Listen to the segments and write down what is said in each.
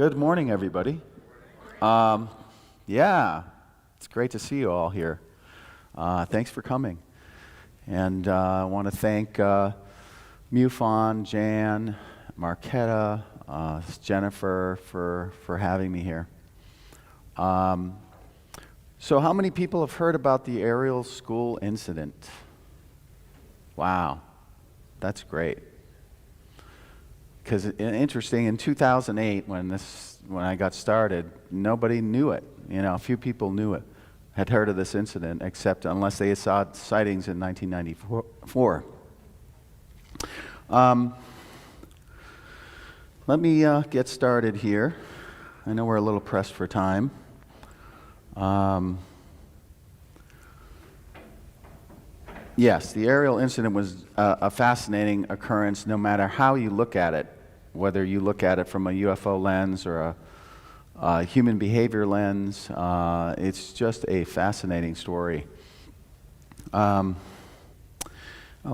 Good morning, everybody. Um, yeah, it's great to see you all here. Thanks for coming. And I want to thank MUFON, Jan, Marquetta, Jennifer for having me here. So how many people have heard about the Ariel school incident? Wow, that's great. Because interesting, in 2008, when I got started, nobody knew it. You know, a few people knew it, had heard of this incident, except unless they saw sightings in 1994. Let me get started here. I know we're a little pressed for time. Yes, the Ariel incident was a fascinating occurrence no matter how you look at it, whether you look at it from a UFO lens or a human behavior lens. It's just a fascinating story. Oh,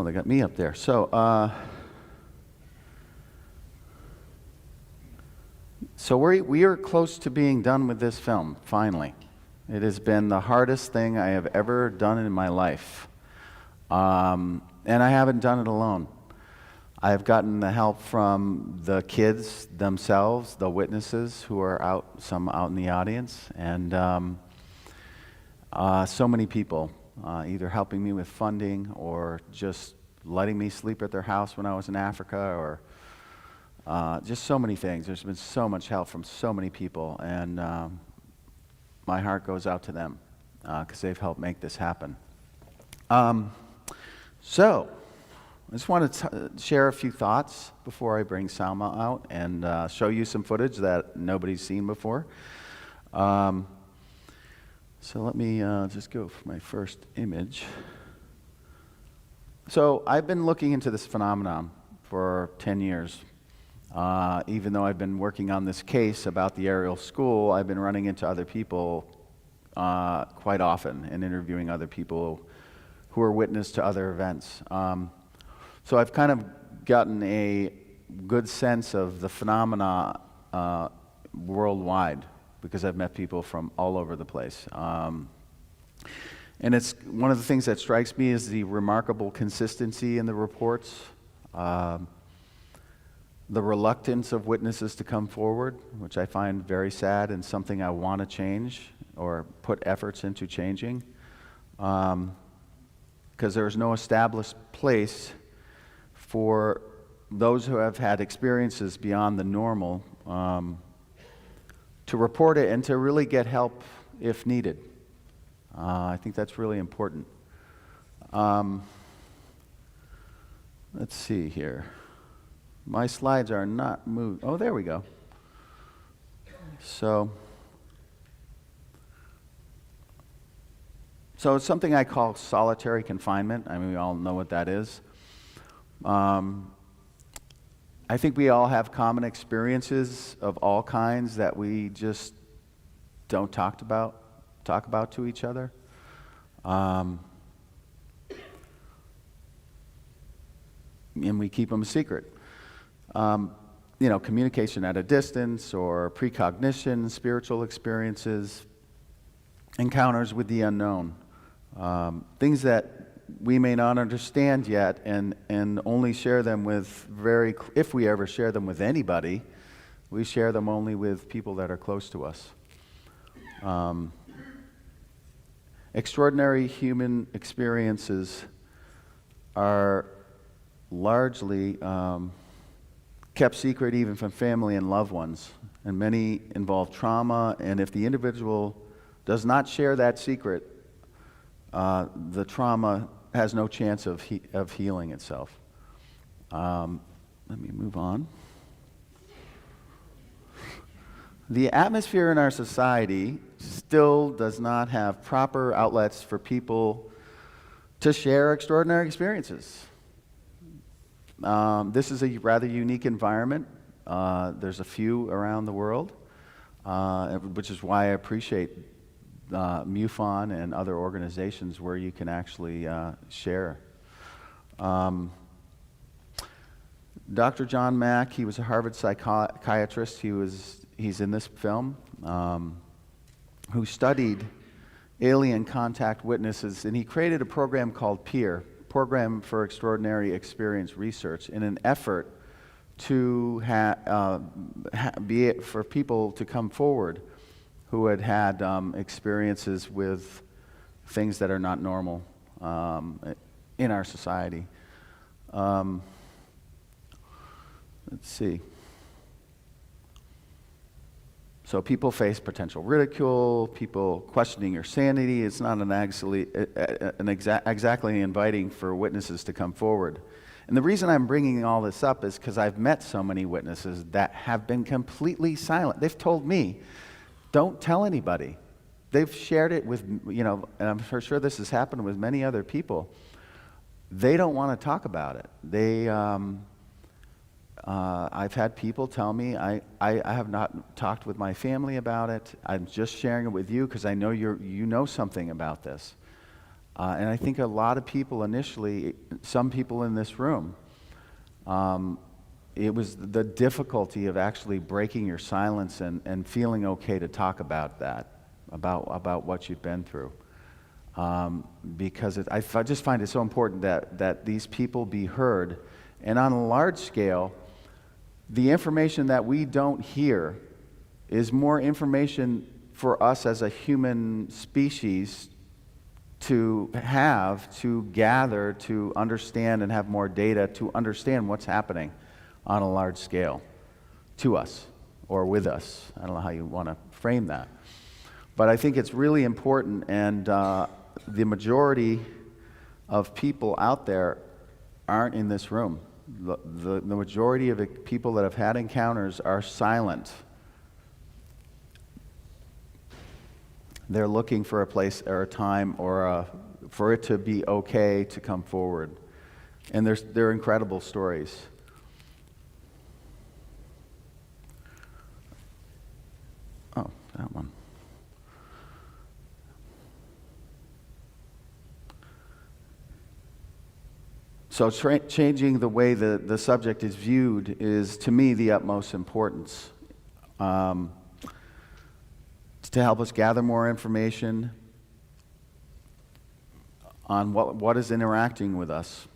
they got me up there. So we are close to being done with this film, finally. It has been the hardest thing I have ever done in my life. And I haven't done it alone. I've gotten the help from the kids themselves, the witnesses who are some out in the audience, and so many people either helping me with funding or just letting me sleep at their house when I was in Africa, or just so many things. There's been so much help from so many people, and my heart goes out to them because they've helped make this happen. So, I just want to share a few thoughts before I bring Salma out and show you some footage that nobody's seen before. So let me just go for my first image. So I've been looking into this phenomenon for 10 years. Even though I've been working on this case about the Ariel school, I've been running into other people quite often and interviewing other people who are witness to other events. So I've kind of gotten a good sense of the phenomena worldwide because I've met people from all over the place. And it's one of the things that strikes me is the remarkable consistency in the reports, the reluctance of witnesses to come forward, which I find very sad and something I want to change or put efforts into changing. Because there's no established place for those who have had experiences beyond the normal to report it and to really get help if needed. I think that's really important. Let's see here. My slides are not moved. Oh, there we go. So it's something I call solitary confinement. I mean, we all know what that is. I think we all have common experiences of all kinds that we just don't talk about to each other. And we keep them a secret. Communication at a distance or precognition, spiritual experiences, encounters with the unknown. Things that we may not understand yet and only share them with if we ever share them with anybody, we share them only with people that are close to us. Extraordinary human experiences are largely kept secret even from family and loved ones, and many involve trauma, and if the individual does not share that secret, the trauma has no chance of healing itself. Let me move on. The atmosphere in our society still does not have proper outlets for people to share extraordinary experiences. This is a rather unique environment. There's a few around the world, which is why I appreciate MUFON and other organizations where you can actually share. Dr. John Mack, he was a Harvard psychiatrist. He was he's in this film, who studied alien contact witnesses, and he created a program called PEER, Program for Extraordinary Experience Research, in an effort to for people to come forward who had experiences with things that are not normal in our society. Let's see. So people face potential ridicule, people questioning your sanity. It's not exactly inviting for witnesses to come forward. And the reason I'm bringing all this up is because I've met so many witnesses that have been completely silent. They've told me, don't tell anybody. They've shared it with, and I'm sure this has happened with many other people. They don't want to talk about it. I've had people tell me, I have not talked with my family about it. I'm just sharing it with you because I know you know something about this. And I think a lot of people initially, some people in this room, it was the difficulty of actually breaking your silence and feeling okay to talk about that, about what you've been through. Because I just find it so important that these people be heard. And on a large scale, the information that we don't hear is more information for us as a human species to gather, to understand, and have more data to understand what's happening on a large scale to us or with us. I don't know how you want to frame that. But I think it's really important, and the majority of people out there aren't in this room. The majority of the people that have had encounters are silent. They're looking for a place or a time or for it to be okay to come forward. And they're incredible stories. Oh, that one. So changing the way the subject is viewed is, to me, the utmost importance. To help us gather more information on what is interacting with us.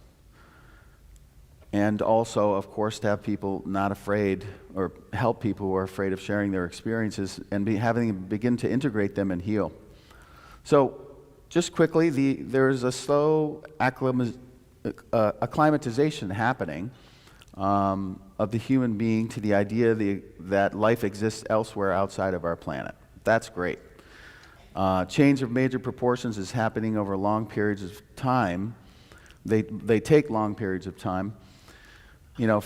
And also, of course, to have people not afraid, or help people who are afraid of sharing their experiences and having them begin to integrate them and heal. So, just quickly, there's a slow acclimatization happening of the human being to the idea that life exists elsewhere outside of our planet. That's great. Change of major proportions is happening over long periods of time. They take long periods of time. And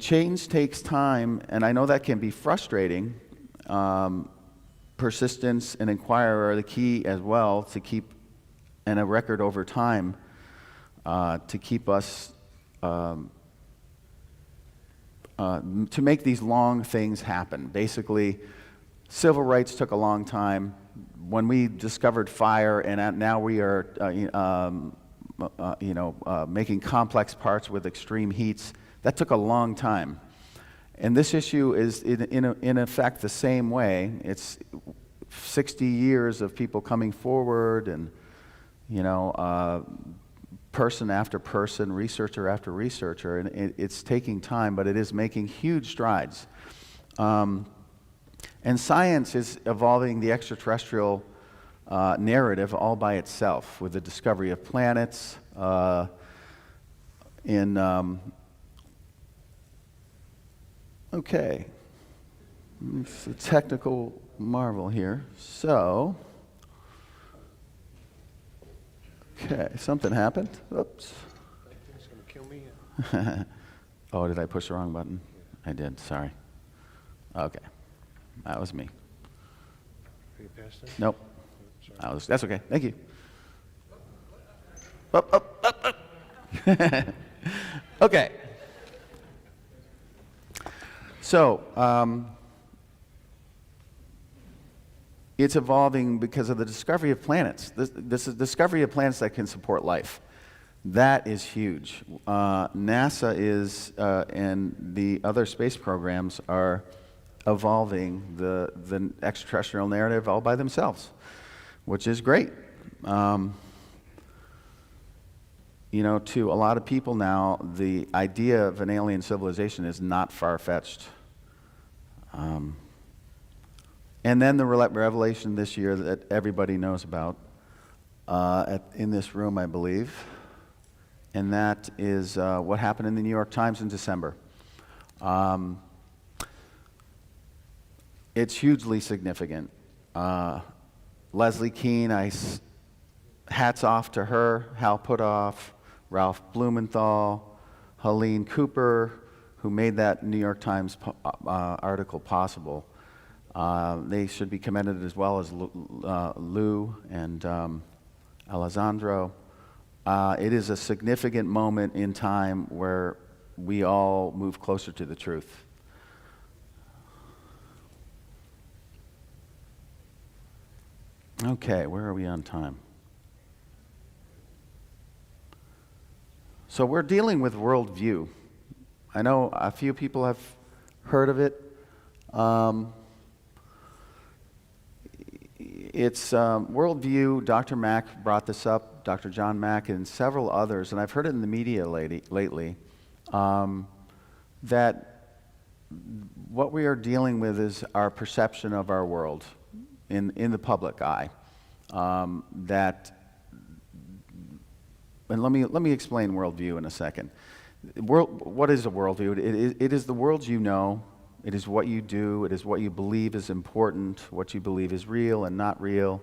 change takes time, and I know that can be frustrating. Persistence and inquiry are the key as well to keep, and a record over time, to keep us, to make these long things happen. Basically, civil rights took a long time. When we discovered fire, and now we are, making complex parts with extreme heats, that took a long time. And this issue is, in effect, the same way. It's 60 years of people coming forward, and person after person, researcher after researcher, and it's taking time, but it is making huge strides. And science is evolving the extraterrestrial narrative all by itself, with the discovery of planets. Okay, it's a technical marvel here. So, okay, something happened. Oops. It's going to kill me. Oh, did I push the wrong button? I did, sorry. Okay, that was me. Are you past it? Nope. Sorry. That's okay, thank you. Up. Okay. So, it's evolving because of the discovery of planets. This is discovery of planets that can support life. That is huge. NASA is, and the other space programs are evolving the extraterrestrial narrative all by themselves, which is great. You know, to a lot of people now, the idea of an alien civilization is not far-fetched. And then the revelation this year that everybody knows about in this room, I believe, and that is what happened in the New York Times in December. It's hugely significant. Leslie Keene, hats off to her, Hal Puthoff, Ralph Blumenthal, Helene Cooper, who made that New York Times article possible. They should be commended, as well as Lou and Alessandro. It is a significant moment in time where we all move closer to the truth. Okay, where are we on time? So we're dealing with worldview. I know a few people have heard of it. It's worldview. Dr. Mack brought this up, Dr. John Mack, and several others, and I've heard it in the media lately, that what we are dealing with is our perception of our world in the public eye. And let me explain worldview in a second. What is a worldview? It is the world you know. It is what you do. It is what you believe is important. What you believe is real and not real.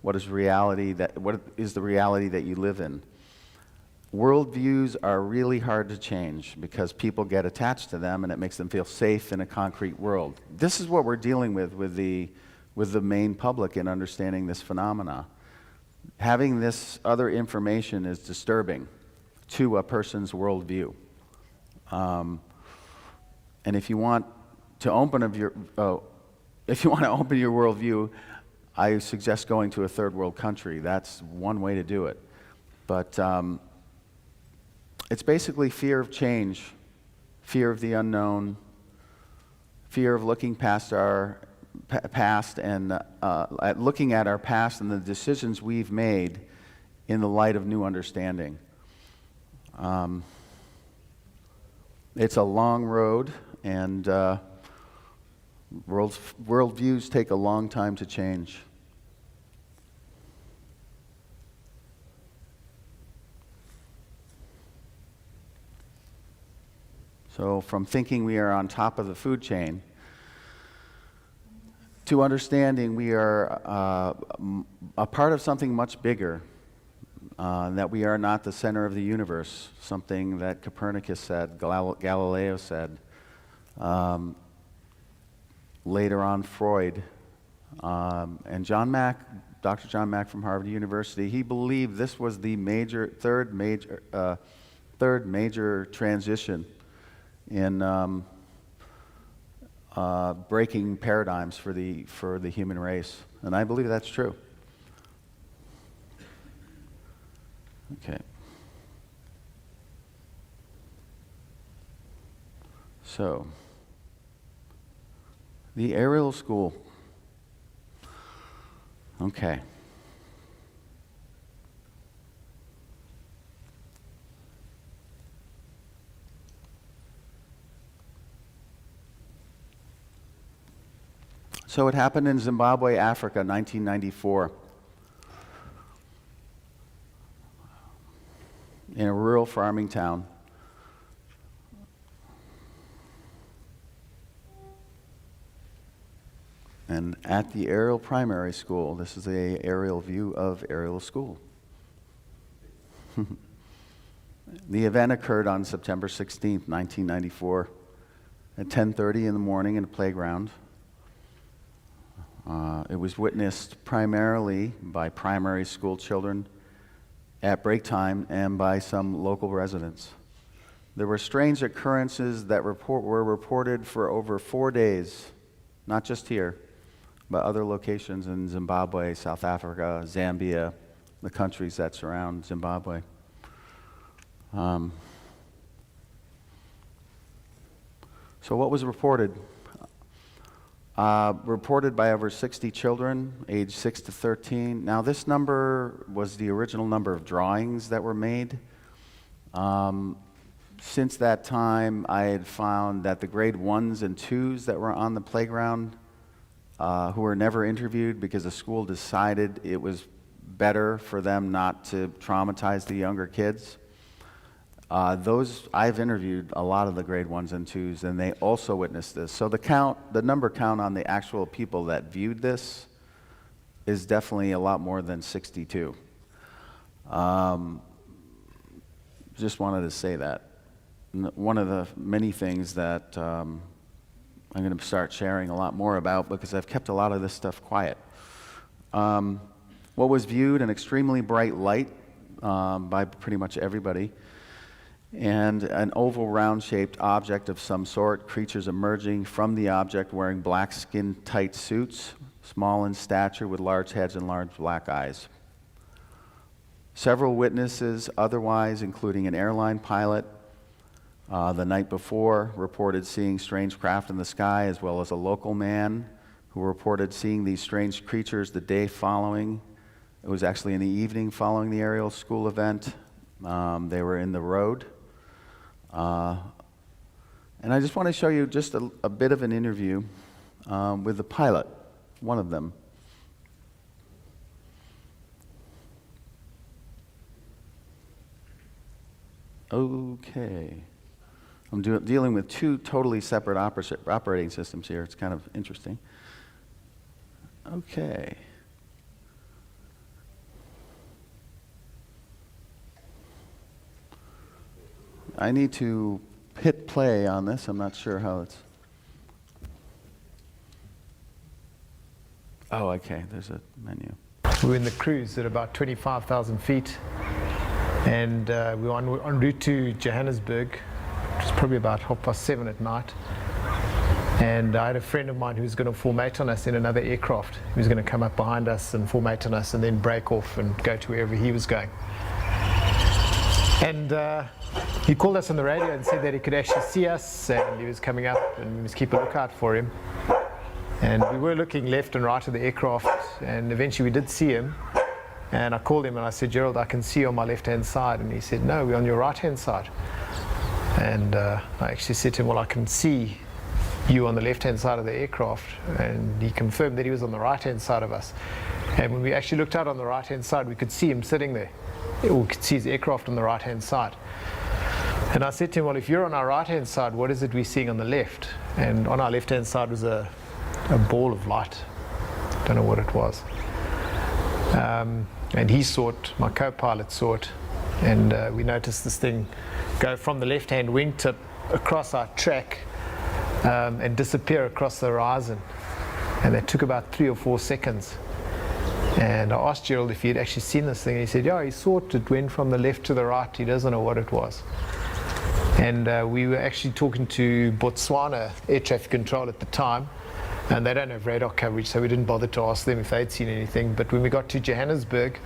What is reality? What is the reality that you live in? Worldviews are really hard to change because people get attached to them, and it makes them feel safe in a concrete world. This is what we're dealing with the main public in understanding this phenomena. Having this other information is disturbing to a person's worldview. And if you want to open your worldview, I suggest going to a third world country. That's one way to do it. But it's basically fear of change, fear of the unknown, fear of looking past our past and looking at our past and the decisions we've made in the light of new understanding. It's a long road, and worldviews take a long time to change. So from thinking we are on top of the food chain to understanding we are a part of something much bigger, that we are not the center of the universe, something that Copernicus said, Galileo said, later on Freud, and John Mack, Dr. John Mack from Harvard University, he believed this was the third major transition in breaking paradigms for the human race, and I believe that's true. Okay. So, the Ariel School. Okay. So it happened in Zimbabwe, Africa, 1994. In a rural farming town. And at the Ariel Primary School, this is an aerial view of Ariel School. The event occurred on September 16th, 1994, at 10:30 in the morning in a playground. It was witnessed primarily by primary school children at break time and by some local residents. There were strange occurrences that were reported for over 4 days, not just here, but other locations in Zimbabwe, South Africa, Zambia, the countries that surround Zimbabwe. So what was reported? Reported by over 60 children, aged 6 to 13. Now, this number was the original number of drawings that were made. Since that time, I had found that the grade 1s and 2s that were on the playground, who were never interviewed because the school decided it was better for them not to traumatize the younger kids. I've interviewed a lot of the grade 1s and 2s, and they also witnessed this. So the number count on the actual people that viewed this is definitely a lot more than 62. Just wanted to say that. One of the many things that I'm going to start sharing a lot more about, because I've kept a lot of this stuff quiet. What was viewed an extremely bright light by pretty much everybody, and an oval round-shaped object of some sort, creatures emerging from the object wearing black skin-tight suits, small in stature with large heads and large black eyes. Several witnesses otherwise, including an airline pilot, the night before, reported seeing strange craft in the sky, as well as a local man who reported seeing these strange creatures the day following. It was actually in the evening following the Ariel school event. They were in the road. And I just want to show you just a bit of an interview with the pilot, one of them. Okay. I'm dealing with two totally separate operating systems here. It's kind of interesting. Okay. I need to hit play on this. I'm not sure how it's... Oh, okay. There's a menu. We were in the cruise at about 25,000 feet, and we were en route to Johannesburg. It was probably about 7:30 at night. And I had a friend of mine who was going to formate on us in another aircraft. He was going to come up behind us and formate on us and then break off and go to wherever he was going. And he called us on the radio and said that he could actually see us, and he was coming up, and we must keep a lookout for him. And we were looking left and right of the aircraft, and eventually we did see him. And I called him and I said, "Gerald, I can see you on my left-hand side." And he said, "No, we're on your right-hand side." And I actually said to him, "Well, I can see you on the left-hand side of the aircraft." And he confirmed that he was on the right-hand side of us. And when we actually looked out on the right-hand side, we could see him sitting there. We could see his aircraft on the right-hand side. And I said to him, "Well, if you're on our right-hand side, what is it we're seeing on the left?" And on our left-hand side was a ball of light. Don't know what it was. And he saw it, my co-pilot saw it, and we noticed this thing go from the left-hand wingtip across our track and disappear across the horizon. And that took about 3 or 4 seconds. And I asked Gerald if he had actually seen this thing, and he said, "Yeah, he saw it. It went from the left to the right. He doesn't know what it was." And we were actually talking to Botswana Air Traffic Control at the time, and they don't have radar coverage, so we didn't bother to ask them if they'd seen anything. But when we got to Johannesburg,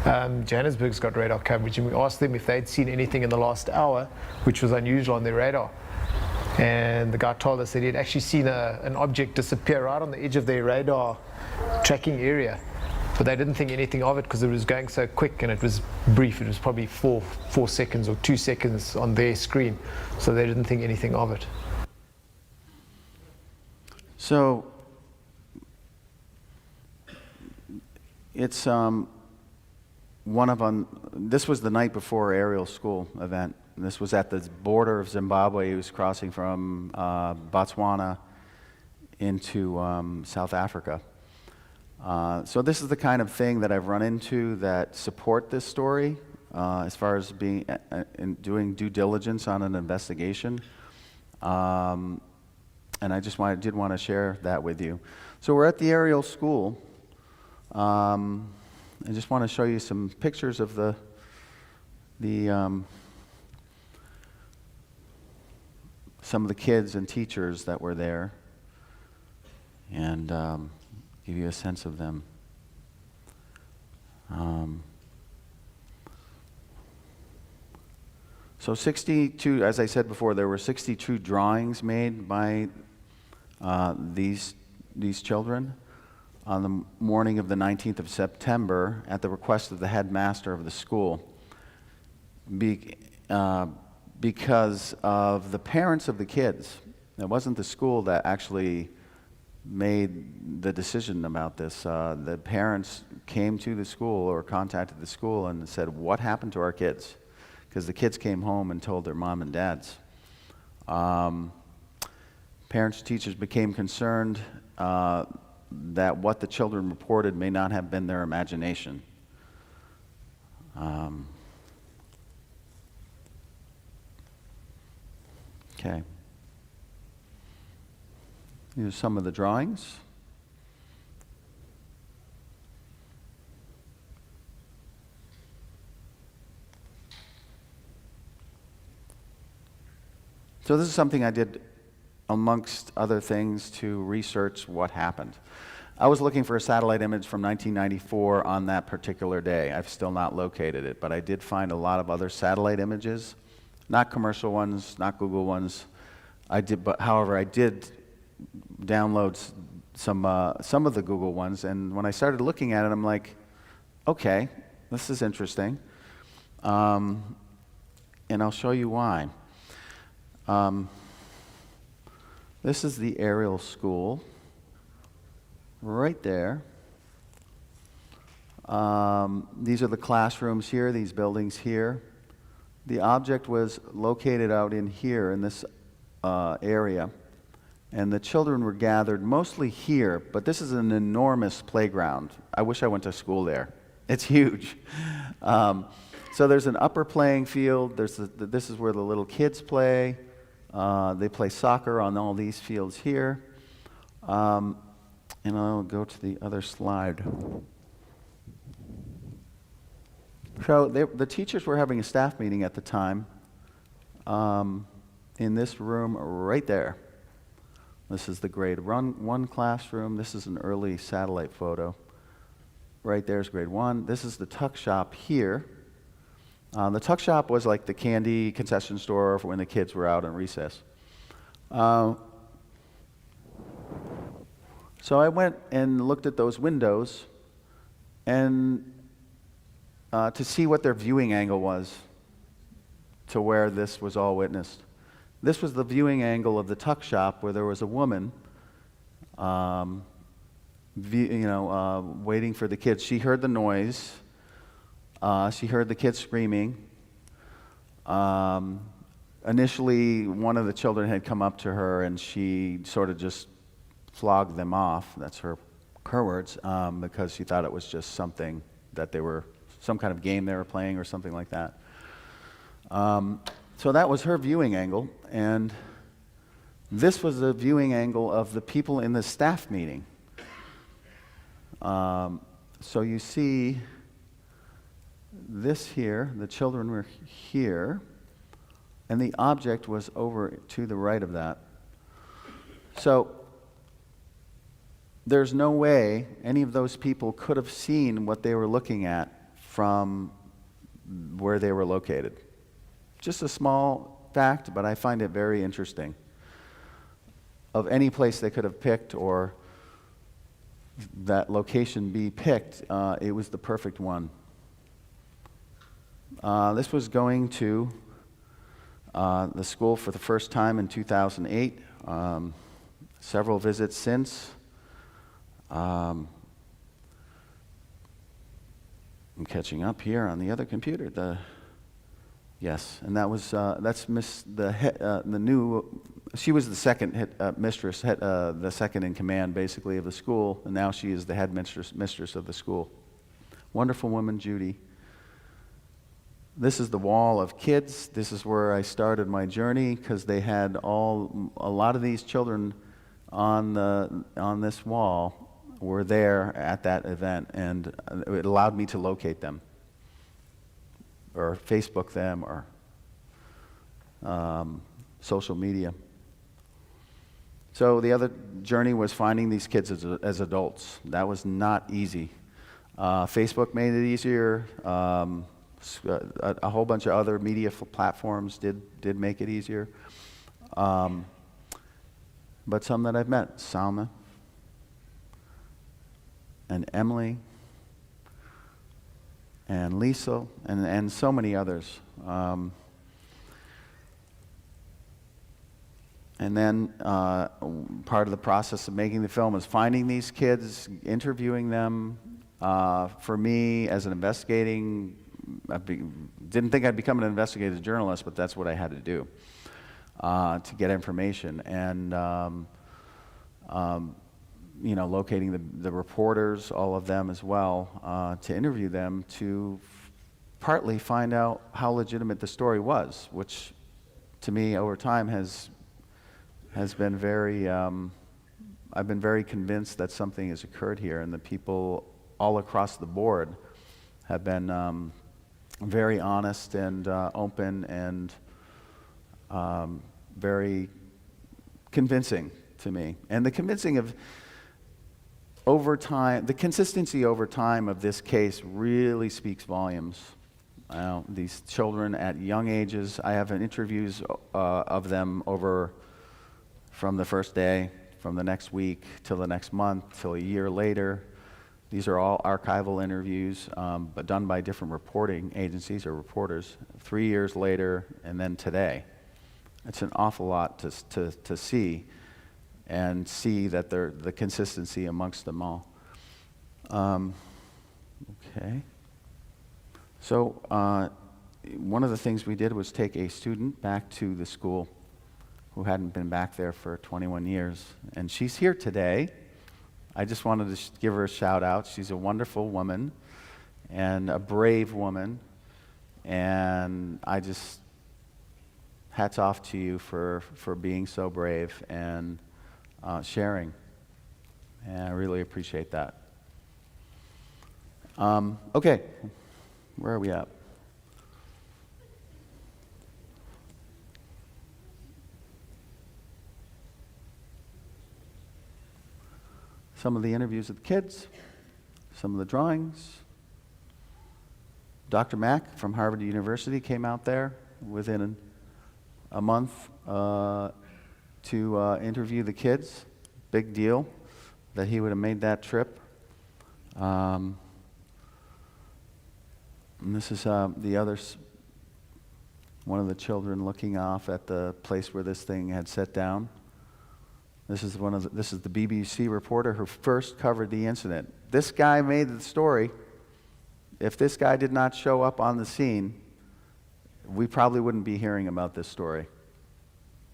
Johannesburg's got radar coverage, and we asked them if they'd seen anything in the last hour, which was unusual on their radar. And the guy told us that he'd actually seen an object disappear right on the edge of their radar tracking area. But they didn't think anything of it because it was going so quick and it was brief. It was probably 4 seconds or 2 seconds on their screen. So they didn't think anything of it. So it's this was the night before Ariel school event. And this was at the border of Zimbabwe. He was crossing from Botswana into South Africa. So this is the kind of thing that I've run into that support this story as far as being doing due diligence on an investigation. And I just did want to share that with you. So we're at the Ariel school. I just want to show you some pictures of some of the kids and teachers that were there, and give you a sense of them. So 62, as I said before, there were 62 drawings made by these these children on the morning of the 19th of September at the request of the headmaster of the school because of the parents of the kids. It wasn't the school that actually made the decision about this. The parents came to the school or contacted the school and said, "What happened to our kids?" Because the kids came home and told their mom and dads. Parents and teachers became concerned that what the children reported may not have been their imagination. Okay. Here's some of the drawings. So this is something I did amongst other things to research what happened. I was looking for a satellite image from 1994 on that particular day. I've still not located it, but I did find a lot of other satellite images, not commercial ones, not Google ones. However, I did download some of the Google ones, and when I started looking at it, I'm like, okay, this is interesting, and I'll show you why. This is the Ariel school, right there. These are the classrooms here, these buildings here. The object was located out in here, in this area, and the children were gathered mostly here, but this is an enormous playground. I wish I went to school there. It's huge. So there's an upper playing field. This is where the little kids play. They play soccer on all these fields here. And I'll go to the other slide. So the teachers were having a staff meeting at the time in this room right there. This is the grade 1 classroom. This is an early satellite photo. Right there's grade 1. This is the tuck shop here. The tuck shop was like the candy concession store for when the kids were out on recess. So I went and looked at those windows and to see what their viewing angle was to where this was all witnessed. This was the viewing angle of the tuck shop where there was a woman waiting for the kids. She heard the noise. She heard the kids screaming. Initially, one of the children had come up to her and she sort of just flogged them off. That's her words, because she thought it was just something that some kind of game they were playing or something like that. So that was her viewing angle, and this was the viewing angle of the people in the staff meeting. So you see this here, the children were here, and the object was over to the right of that. So there's no way any of those people could have seen what they were looking at from where they were located. Just a small fact, but I find it very interesting. Of any place they could have picked or that location be picked, it was the perfect one. This was going to the school for the first time in 2008. Several visits since. I'm catching up here on the other computer. Yes, and that was that's the new. She was the second mistress, the second in command, basically, of the school, and now she is the head mistress of the school. Wonderful woman, Judy. This is the wall of kids. This is where I started my journey because they had a lot of these children on this wall were there at that event, and it allowed me to locate them, or Facebook them, or social media. So the other journey was finding these kids as adults. That was not easy. Facebook made it easier. A whole bunch of other media platforms did make it easier. But some that I've met, Salma, and Emily and Lisa and so many others. And then part of the process of making the film is finding these kids, interviewing them. For me, as an investigating, didn't think I'd become an investigative journalist, but that's what I had to do to get information. And locating the reporters, all of them as well, to interview them to partly find out how legitimate the story was, which to me over time has been very, I've been very convinced that something has occurred here, and the people all across the board have been very honest and open and very convincing to me. And the convincing of over time, the consistency over time of this case really speaks volumes. These children at young ages, I have interviews of them over from the first day, from the next week, till the next month, till a year later. These are all archival interviews, but done by different reporting agencies or reporters. 3 years later, and then today. It's an awful lot to see, and see that the consistency amongst them all. Okay. So one of the things we did was take a student back to the school who hadn't been back there for 21 years. And she's here today. I just wanted to give her a shout out. She's a wonderful woman and a brave woman. And I just, hats off to you for being so brave and sharing. And I really appreciate that. Okay, where are we at? Some of the interviews with the kids, some of the drawings. Dr. Mack from Harvard University came out there within a month to interview the kids. Big deal that he would have made that trip. And this is the other, one of the children looking off at the place where this thing had set down. This is the BBC reporter who first covered the incident. This guy made the story. If this guy did not show up on the scene, we probably wouldn't be hearing about this story.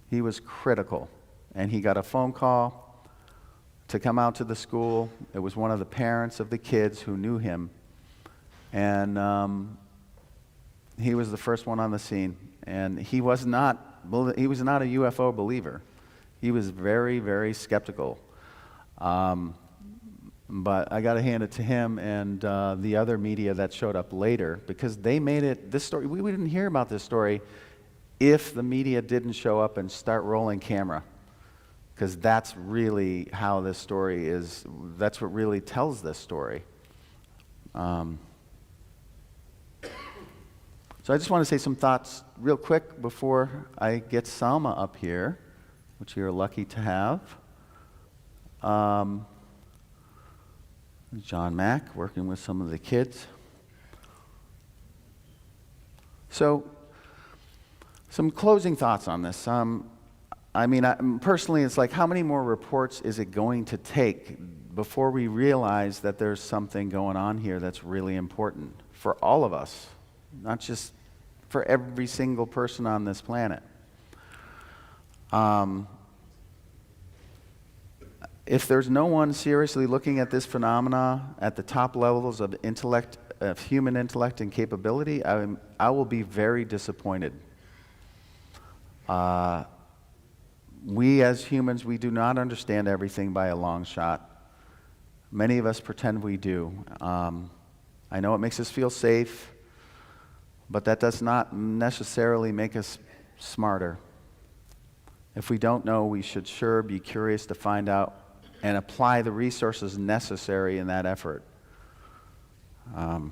He was critical, and he got a phone call to come out to the school. It was one of the parents of the kids who knew him, and he was the first one on the scene. And he was not a UFO believer. He was very, very skeptical. But I got to hand it to him and the other media that showed up later, because they made it, this story, we didn't hear about this story if the media didn't show up and start rolling camera. Because that's really how this story is, that's what really tells this story. So I just want to say some thoughts real quick before I get Salma up here, which you're lucky to have. John Mack working with some of the kids. So, some closing thoughts on this. Personally, it's like, how many more reports is it going to take before we realize that there's something going on here that's really important for all of us, not just for every single person on this planet? If there's no one seriously looking at this phenomena at the top levels of intellect, of human intellect and capability, I will be very disappointed. We as humans, we do not understand everything by a long shot. Many of us pretend we do. I know it makes us feel safe, but that does not necessarily make us smarter. If we don't know, we should sure be curious to find out and apply the resources necessary in that effort. Our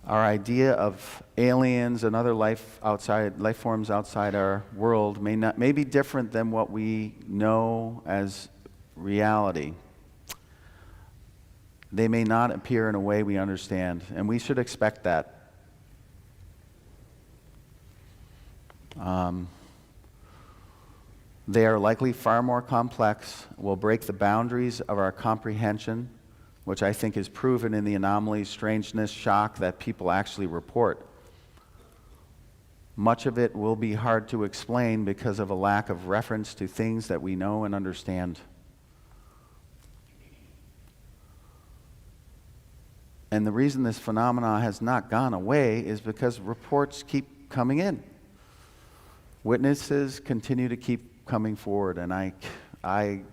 idea of aliens and other life forms outside our world may be different than what we know as reality. They may not appear in a way we understand, and we should expect that. They are likely far more complex, will break the boundaries of our comprehension, which I think is proven in the anomalies, strangeness, shock that people actually report. Much of it will be hard to explain because of a lack of reference to things that we know and understand. And the reason this phenomenon has not gone away is because reports keep coming in. Witnesses continue to keep coming forward, and I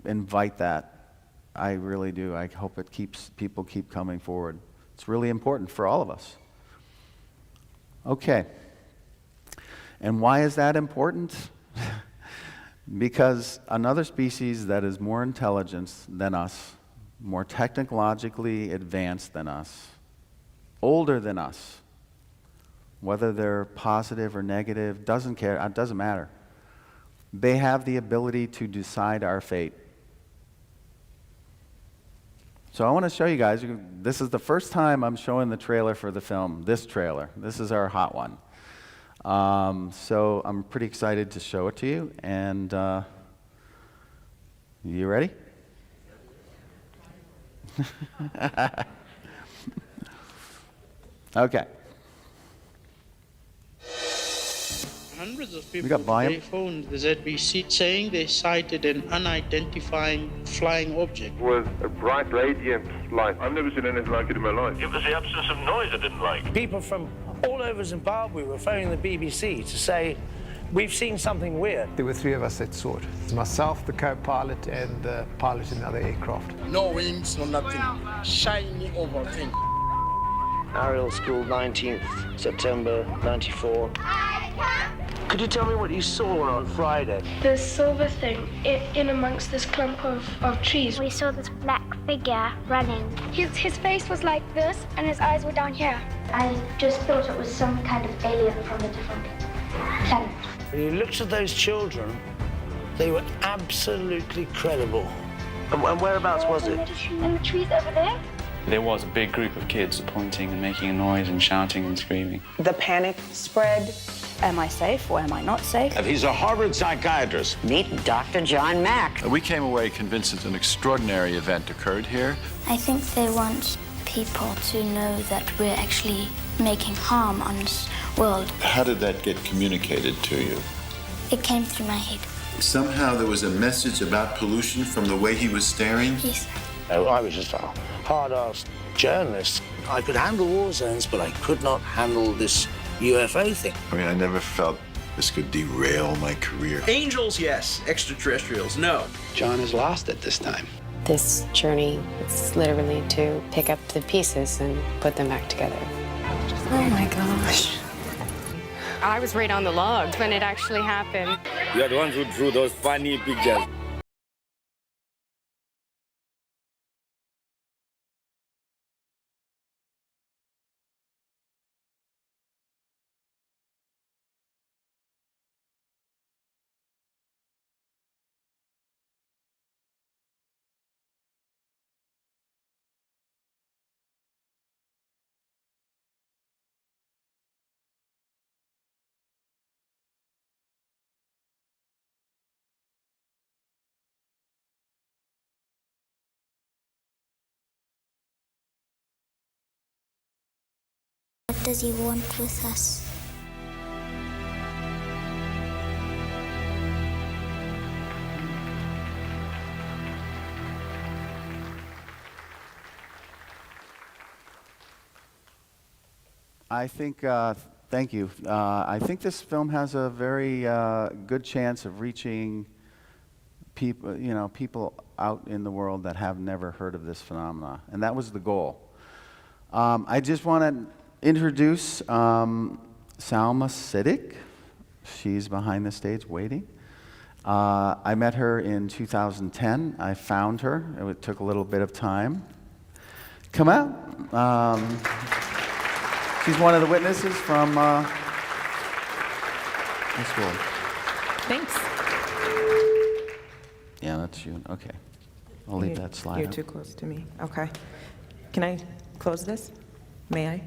invite that. I really do. I hope people keep coming forward. It's really important for all of us. Okay. And why is that important? Because another species that is more intelligent than us, more technologically advanced than us, older than us, whether they're positive or negative, doesn't care, it doesn't matter. They have the ability to decide our fate. So I want to show you guys, this is the first time I'm showing the trailer for the film, this trailer. This is our hot one. So I'm pretty excited to show it to you, and you ready? Okay. Hundreds of We people got volume? today phoned the ZBC saying they sighted an unidentifying flying object. Was a bright radiant light. I've never seen anything like it in my life. It was the absence of noise I didn't like. People from all over Zimbabwe were phoning the BBC to say, we've seen something weird. There were 3 of us that saw it. Myself, the co-pilot, and the pilot in the other aircraft. No wings, no nothing. Shiny oval thing. Ariel School, 19th September 94. Could you tell me what you saw on Friday? The silver thing in amongst this clump of trees. We saw this black figure running. His face was like this, and his eyes were down here. I just thought it was some kind of alien from a different planet. When you looked at those children, they were absolutely credible. And whereabouts was it? In the trees over there. There was a big group of kids pointing and making a noise and shouting and screaming. The panic spread. Am I safe or am I not safe? He's a Harvard psychiatrist. Meet Dr. John Mack. We came away convinced that an extraordinary event occurred here. I think they want people to know that we're actually making harm on this world. How did that get communicated to you? It came through my head. Somehow there was a message about pollution from the way he was staring? Yes. I was just a hard-ass journalist. I could handle war zones, but I could not handle this UFO thing. I mean, I never felt this could derail my career. Angels, yes. Extraterrestrials, no. John is lost at this time. This journey is literally to pick up the pieces and put them back together. Oh my gosh. I was right on the log when it actually happened. You're the ones who drew those funny pictures. What does he want with us? I think, thank you. I think this film has a very good chance of reaching people, people out in the world that have never heard of this phenomena, and that was the goal. I just want to introduce Salma Siddiq. She's behind the stage waiting. I met her in 2010. I found her. It took a little bit of time. Come out. She's one of the witnesses from the school. Thanks. Yeah, that's you. Okay. I'll leave that slide You're up. too close to me. Okay. Can I close this? May I?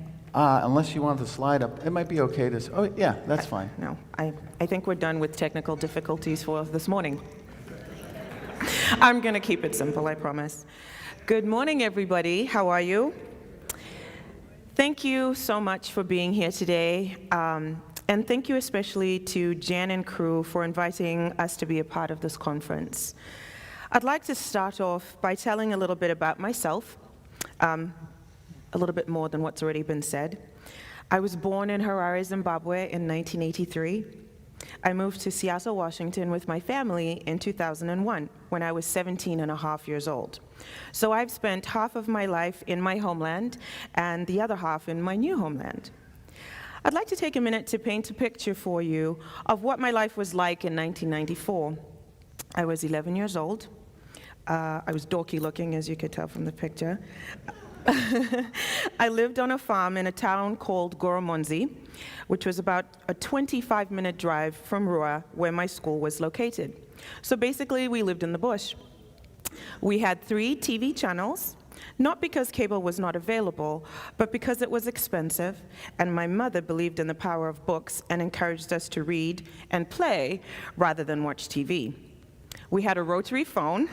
Unless you want the slide up, it might be okay to, oh, yeah, that's fine. No, I think we're done with technical difficulties for this morning. I'm going to keep it simple, I promise. Good morning, everybody. How are you? Thank you so much for being here today. And thank you especially to Jan and crew for inviting us to be a part of this conference. I'd like to start off by telling a little bit about myself, a little bit more than what's already been said. I was born in Harare, Zimbabwe in 1983. I moved to Seattle, Washington with my family in 2001 when I was 17 and a half years old. So I've spent half of my life in my homeland and the other half in my new homeland. I'd like to take a minute to paint a picture for you of what my life was like in 1994. I was 11 years old. I was dorky looking, as you could tell from the picture. I lived on a farm in a town called Goromonzi, which was about a 25-minute drive from Rua, where my school was located. So basically, we lived in the bush. We had 3 TV channels, not because cable was not available, but because it was expensive, and my mother believed in the power of books and encouraged us to read and play rather than watch TV. We had a rotary phone.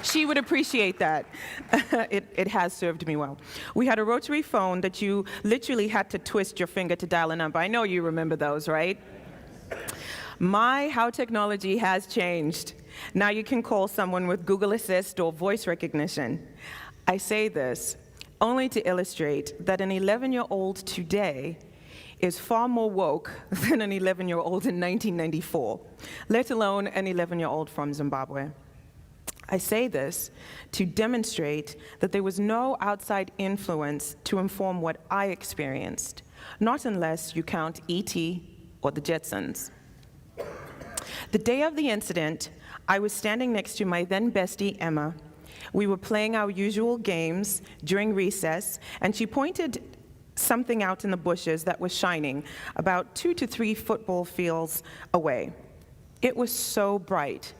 She would appreciate that. It has served me well. We had a rotary phone that you literally had to twist your finger to dial a number. I know you remember those, right? How technology has changed. Now you can call someone with Google Assist or voice recognition. I say this only to illustrate that an 11-year-old today is far more woke than an 11-year-old in 1994, let alone an 11-year-old from Zimbabwe. I say this to demonstrate that there was no outside influence to inform what I experienced, not unless you count E.T. or the Jetsons. The day of the incident, I was standing next to my then bestie, Emma. We were playing our usual games during recess, and she pointed something out in the bushes that was shining about 2 to 3 football fields away. It was so bright,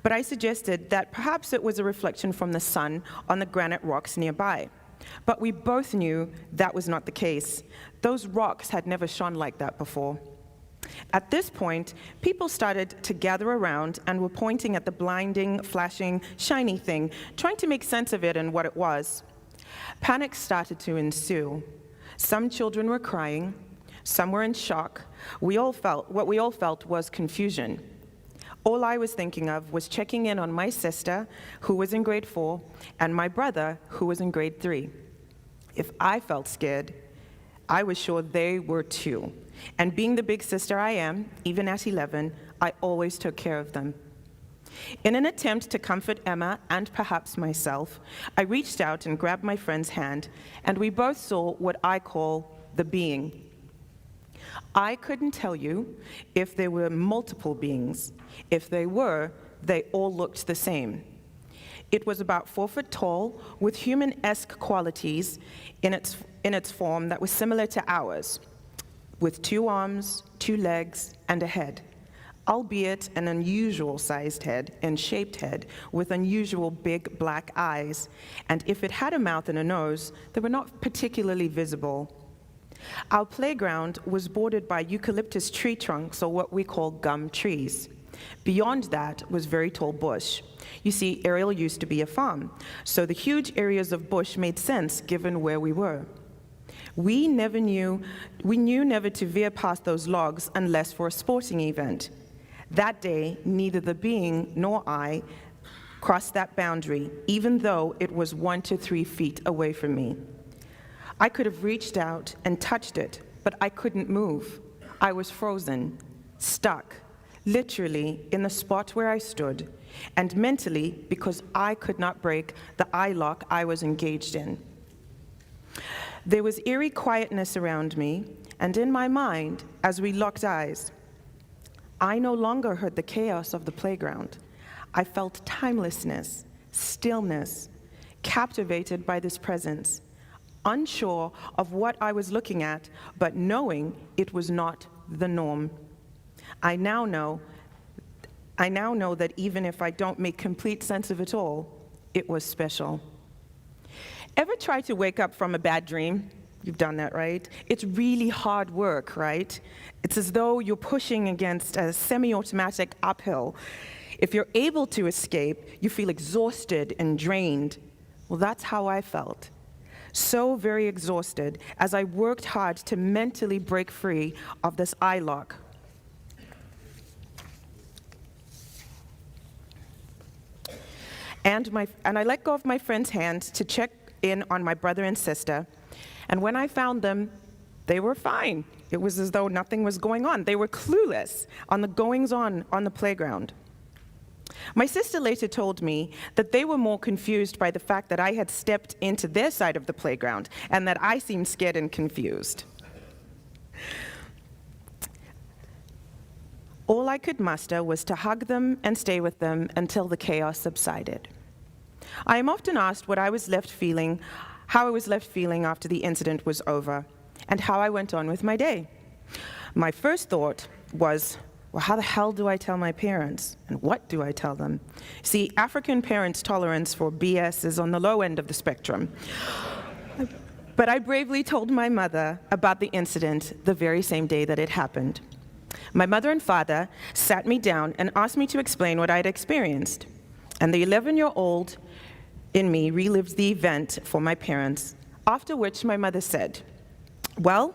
but I suggested that perhaps it was a reflection from the sun on the granite rocks nearby. But we both knew that was not the case. Those rocks had never shone like that before. At this point, people started to gather around and were pointing at the blinding, flashing, shiny thing, trying to make sense of it and what it was. Panic started to ensue. Some children were crying, some were in shock. What we all felt was confusion. All I was thinking of was checking in on my sister, who was in grade 4, and my brother, who was in grade 3. If I felt scared, I was sure they were too. And being the big sister I am, even at 11, I always took care of them. In an attempt to comfort Emma and perhaps myself, I reached out and grabbed my friend's hand, and we both saw what I call the being. I couldn't tell you if there were multiple beings. If they were, they all looked the same. It was about 4 foot tall, with human-esque qualities in its form that was similar to ours, with 2 arms, 2 legs, and a head, albeit an unusual-sized head and shaped head with unusual big black eyes, and if it had a mouth and a nose, they were not particularly visible. Our playground was bordered by eucalyptus tree trunks, or what we call gum trees. Beyond that was very tall bush. You see, Ariel used to be a farm, so the huge areas of bush made sense given where we were. We knew never to veer past those logs unless for a sporting event. That day, neither the being nor I crossed that boundary, even though it was 1 to 3 feet away from me. I could have reached out and touched it, but I couldn't move. I was frozen, stuck, literally in the spot where I stood, and mentally because I could not break the eye lock I was engaged in. There was eerie quietness around me, and in my mind, as we locked eyes, I no longer heard the chaos of the playground. I felt timelessness, stillness, captivated by this presence, unsure of what I was looking at, but knowing it was not the norm. I now know that even if I don't make complete sense of it all, it was special. Ever try to wake up from a bad dream? You've done that, right? It's really hard work, right? It's as though you're pushing against a semi-automatic uphill. If you're able to escape, you feel exhausted and drained. Well, that's how I felt. So very exhausted as I worked hard to mentally break free of this eye lock. And I let go of my friend's hand to check in on my brother and sister. And when I found them, they were fine. It was as though nothing was going on. They were clueless on the goings-on on the playground. My sister later told me that they were more confused by the fact that I had stepped into their side of the playground and that I seemed scared and confused. All I could muster was to hug them and stay with them until the chaos subsided. I am often asked how I was left feeling after the incident was over, and how I went on with my day. My first thought was, well, how the hell do I tell my parents? And what do I tell them? See, African parents' tolerance for BS is on the low end of the spectrum. But I bravely told my mother about the incident the very same day that it happened. My mother and father sat me down and asked me to explain what I'd experienced. And the 11-year-old in me relived the event for my parents, after which my mother said, well,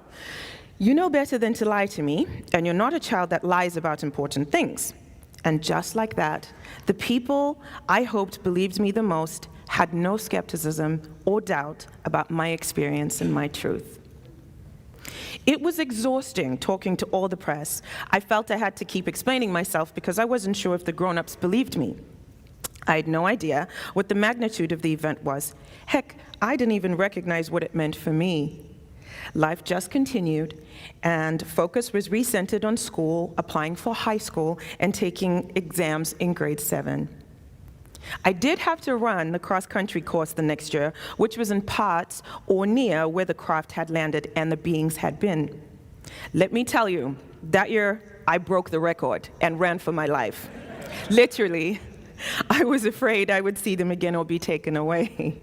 you know better than to lie to me, and you're not a child that lies about important things. And just like that, the people I hoped believed me the most had no skepticism or doubt about my experience and my truth. It was exhausting talking to all the press. I felt I had to keep explaining myself because I wasn't sure if the grown-ups believed me. I had no idea what the magnitude of the event was. Heck, I didn't even recognize what it meant for me. Life just continued, and focus was recentered on school, applying for high school, and taking exams in grade 7. I did have to run the cross-country course the next year, which was in parts or near where the craft had landed and the beings had been. Let me tell you, that year I broke the record and ran for my life. Literally, I was afraid I would see them again or be taken away.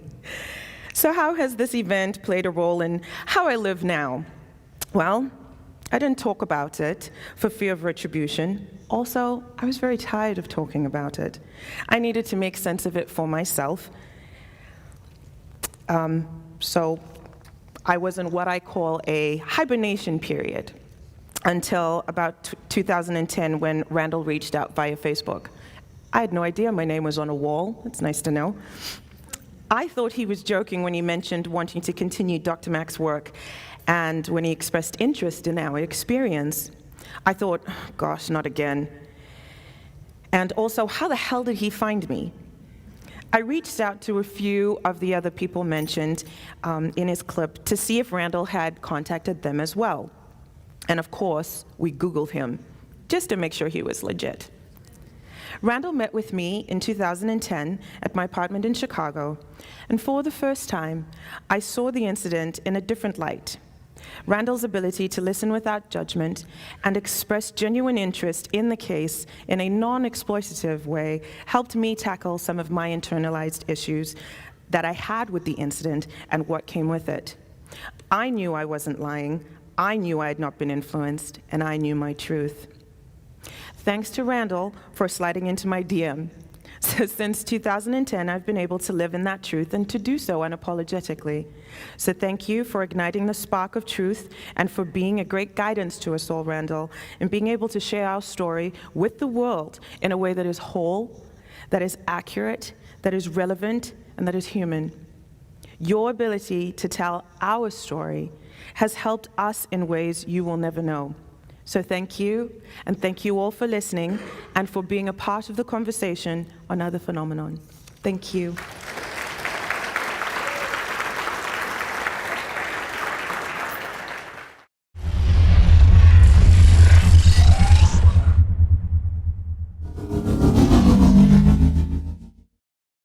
So how has this event played a role in how I live now? Well, I didn't talk about it for fear of retribution. Also, I was very tired of talking about it. I needed to make sense of it for myself. So I was in what I call a hibernation period until about 2010 when Randall reached out via Facebook. I had no idea my name was on a wall. It's nice to know. I thought he was joking when he mentioned wanting to continue Dr. Mack's work, and when he expressed interest in our experience. I thought, gosh, not again. And also, how the hell did he find me? I reached out to a few of the other people mentioned in his clip to see if Randall had contacted them as well. And of course, we Googled him, just to make sure he was legit. Randall met with me in 2010 at my apartment in Chicago, and for the first time, I saw the incident in a different light. Randall's ability to listen without judgment and express genuine interest in the case in a non-exploitative way helped me tackle some of my internalized issues that I had with the incident and what came with it. I knew I wasn't lying, I knew I had not been influenced, and I knew my truth. Thanks to Randall for sliding into my DM. So since 2010, I've been able to live in that truth and to do so unapologetically. So thank you for igniting the spark of truth and for being a great guidance to us all, Randall, and being able to share our story with the world in a way that is whole, that is accurate, that is relevant, and that is human. Your ability to tell our story has helped us in ways you will never know. So thank you, and thank you all for listening and for being a part of the conversation on Other Phenomenon. Thank you.